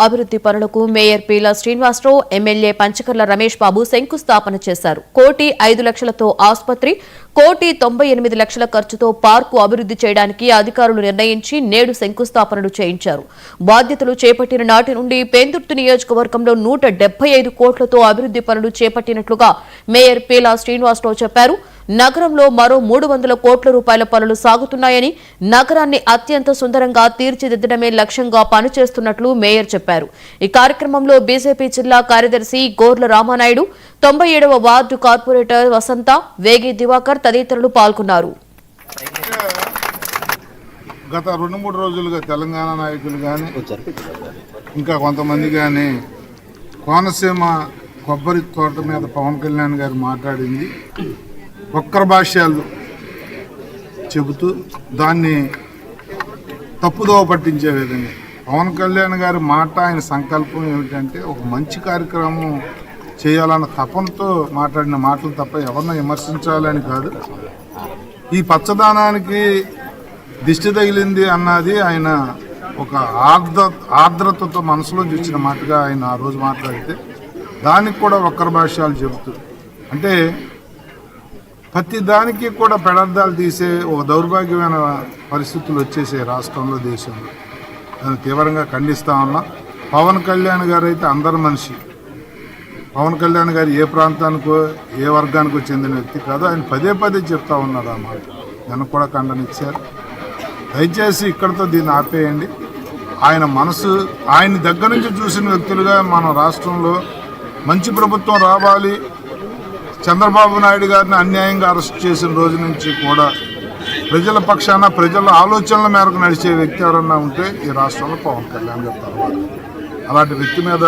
అభివృద్ధి పనులకు మేయర్ పీల శ్రీనివాసరావు, ఎమ్మెల్యే పంచకర్ల రమేష్ బాబు శంకుస్థాపన చేశారు. 1,05 లక్షలతో ఆసుపత్రి, 1,98 లక్షల ఖర్చుతో పార్కు అభివృద్ధి చేయడానికి అధికారులు నిర్ణయించి నేడు శంకుస్థాపనలు చేయించారు. బాధ్యతలు చేపట్టిన నాటి నుండి పెందుర్తి నియోజకవర్గంలో 175 కోట్లతో అభివృద్ధి పనులు చేపట్టినట్లుగా మేయర్ పీల శ్రీనివాసరావు చెప్పారు. నగరంలో మరో 300 కోట్ల రూపాయల పనులు సాగుతున్నాయని, నగరాన్ని అత్యంత సుందరంగా తీర్చిదిద్దడమే లక్ష్యంగా పనిచేస్తున్నట్లు మేయర్ చెప్పారు. ఈ కార్యక్రమంలో బీజేపీ జిల్లా కార్యదర్శి గోర్ల రామానాయుడు, 97వ వార్డు కార్పొరేటర్ వసంత, వేగి దివాకర్ తదితరులు పాల్గొన్నారు. గత 2-3 రోజులుగా తెలంగాణ నాయకులు కానీ ఇంకా కొంతమంది కానీ కోనసీమ కొబ్బరి తోట మీద పవన్ కళ్యాణ్ గారు మాట్లాడింది ఒక్కర భాష్యాలు చెబుతూ దాన్ని తప్పుదోవ పట్టించే విధంగా. పవన్ కళ్యాణ్ గారి మాట, ఆయన సంకల్పం ఏమిటంటే ఒక మంచి కార్యక్రమం చేయాలన్న తపనతో మాట్లాడిన మాటలు తప్ప ఎవరిని విమర్శించాలని కాదు. ఈ పచ్చదనానికి దిష్టి తగిలింది అన్నది ఆయన ఒక ఆర్ద్రతతో మనసులో ఇచ్చిన మాటగా ఆయన ఆ రోజు మాట్లాడితే దానికి కూడా ఒక్కర భాష్యాలు చెబుతూ, అంటే ప్రతి దానికి కూడా పెడార్థాలు తీసే ఒక దౌర్భాగ్యమైన పరిస్థితులు వచ్చేసే రాష్ట్రంలో, దేశంలో. దాన్ని తీవ్రంగా ఖండిస్తా ఉన్నా. పవన్ కళ్యాణ్ గారు అయితే అందరి మనిషి. పవన్ కళ్యాణ్ గారు ఏ ప్రాంతానికో ఏ వర్గానికో చెందిన వ్యక్తి కాదు. ఆయన పదే చెప్తా ఉన్నారు ఆ మాట. నన్ను కూడా ఖండనిచ్చారు. దయచేసి ఇక్కడితో దీన్ని ఆపేయండి. ఆయన మనసు, ఆయన దగ్గర నుంచి చూసిన వ్యక్తులుగా మన రాష్ట్రంలో మంచి ప్రభుత్వం రావాలి, చంద్రబాబు నాయుడు గారిని అన్యాయంగా అరెస్ట్ చేసిన రోజు నుంచి కూడా ప్రజల పక్షాన, ప్రజల ఆలోచనల మేరకు నడిచే వ్యక్తి ఎవరన్నా ఉంటే ఈ రాష్ట్రంలో పవన్ కళ్యాణ్ గారు తర్వాత. అలాంటి వ్యక్తి మీద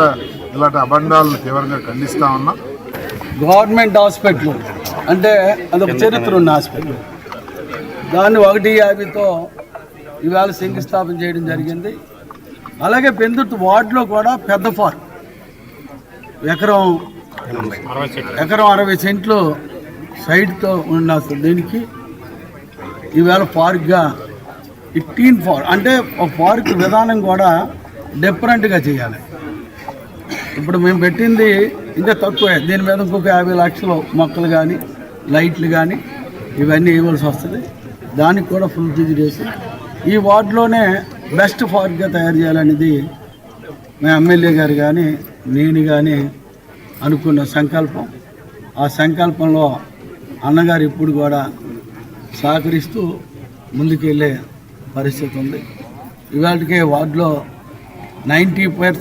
ఇలాంటి అబండాలను తీవ్రంగా ఖండిస్తా ఉన్నా. గవర్నమెంట్ హాస్పిటల్ అంటే అదొక చరిత్ర ఉన్న హాస్పిటల్, దాన్ని 150తో ఇవాళ శంకుస్థాపన చేయడం జరిగింది. అలాగే పెందుర్తి వార్డులో కూడా పెద్ద పార్క్, ఎకరం 60 సెంట్లు సైడ్తో ఉన్న దీనికి ఈవేళ పార్క్గా 15 పార్క్, అంటే ఒక పార్క్ విధానం కూడా డిఫరెంట్గా చేయాలి. ఇప్పుడు మేము పెట్టింది ఇంకా తక్కువే, దీని మీద ఇంకొక 50 లక్షలు మొక్కలు కానీ లైట్లు కానీ ఇవన్నీ ఇవ్వాల్సి వస్తుంది. దానికి కూడా ఫుల్ ఫీజు చేసి ఈ వార్డులోనే బెస్ట్ పార్క్గా తయారు చేయాలనేది మా ఎమ్మెల్యే గారు కానీ నేను కానీ అనుకున్న సంకల్పం. ఆ సంకల్పంలో అన్నగారు ఇప్పుడు కూడా సహకరిస్తూ ముందుకెళ్ళే పరిస్థితి ఉంది. ఇవాళకే వార్డులో 90%